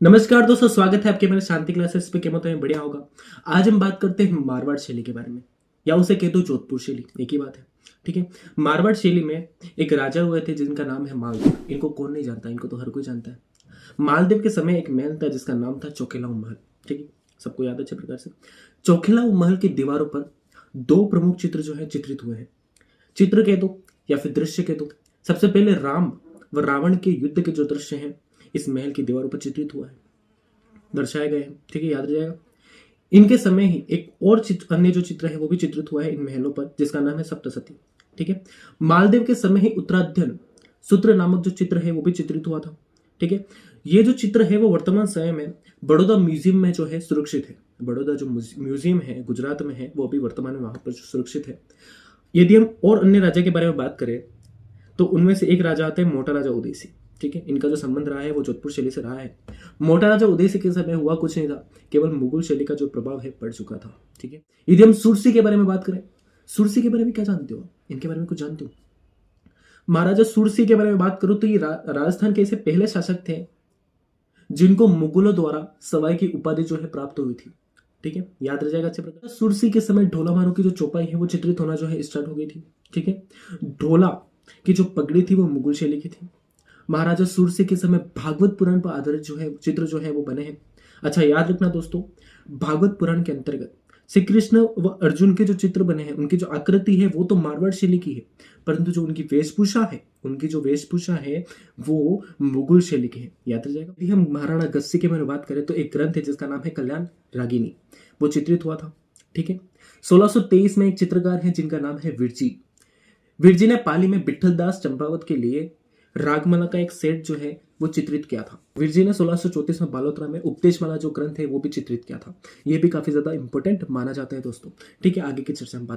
नमस्कार दोस्तों, स्वागत है आपके मेरे शांति क्लासेस पे। क्या में बढ़िया होगा। आज हम बात करते हैं मारवाड़ शैली के बारे में, या उसे कह दो जोधपुर शैली, एक ही बात है। ठीक है। मारवाड़ शैली में एक राजा हुए थे जिनका नाम है मालदेव। इनको कौन नहीं जानता, इनको तो हर कोई जानता है। मालदेव के समय एक महल था जिसका नाम था चौकेलाऊ महल। ठीक है, सबको याद है अच्छे प्रकार से। चौकेलाऊ महल की दीवारों पर दो प्रमुख चित्र जो है चित्रित हुए हैं। चित्र कह दो या फिर दृश्य कह दो। सबसे पहले राम व रावण के युद्ध के जो दृश्य हैं इस महल की दीवारों पर चित्रित हुआ है, दर्शाए गए हैं। ठीक है, याद रह जाएगा। इनके समय ही एक और चित्र, अन्य जो चित्र है वो भी चित्रित हुआ है इन महलों पर, जिसका नाम है सप्तसती। ठीक है। मालदेव के समय ही उत्तराध्ययन सूत्र नामक जो चित्र है वो भी चित्रित हुआ था। ठीक है। ये जो चित्र है वो वर्तमान समय में बड़ौदा म्यूजियम में जो है सुरक्षित है। बड़ौदा जो म्यूजियम है गुजरात में है वो भी वर्तमान में वहां पर सुरक्षित है। यदि हम और अन्य राजा के बारे में बात करें तो उनमें से एक राजा आते हैं मोटा राजा उदयसिंह। ठीक है, इनका जो संबंध रहा है वो जोधपुर शैली से रहा है। मोटा राजा उदयसिंह के समय हुआ कुछ नहीं था, केवल मुगल शैली का जो प्रभाव है पड़ चुका था। ठीक है। यदि हम सुरसी के बारे में बात करें, सुरसी के बारे में क्या जानते हो, इनके बारे में कुछ जानते हो? महाराजा सुरसी के बारे में बात करूं तो ये राजस्थान के ऐसे पहले शासक थे जिनको मुगलों द्वारा सवाई की उपाधि जो है प्राप्त हुई थी। ठीक है, याद रह जाएगा अच्छे प्रकार। सुरसी के समय ढोला मारू की जो चौपाई है वो चित्रित होना जो है स्टार्ट हो गई थी। ठीक है। ढोला की जो पगड़ी थी वो मुगल शैली की थी। महाराजा सूरसी के समय भागवत पुराण पर आधारित जो है चित्र जो है वो बने हैं। अच्छा, याद रखना दोस्तों, भागवत पुराण के अंतर्गत श्री कृष्ण व अर्जुन के जो चित्र बने हैं उनकी जो आकृति है वो तो मारवाड़ शैली की है, परंतु जो उनकी वेशभूषा है, उनकी जो वेशभूषा है वो मुगल शैली की है। याद रह जाएगा। यदि हम महाराणा गस्सी के बारे में बात करें तो एक ग्रंथ है जिसका नाम है कल्याण रागिनी, वो चित्रित हुआ था। ठीक है। 1623 में एक चित्रकार है जिनका नाम है विरजी। विरजी ने पाली में विठल दास चंपावत के लिए रागमाला का एक सेट जो है वो चित्रित किया था। विरजी ने 1634 में बालोतरा में उपदेशमाला जो ग्रंथ है वो भी चित्रित किया था। ये भी काफी ज्यादा इंपॉर्टेंट माना जाता है दोस्तों। ठीक है, आगे की चर्चा हम बात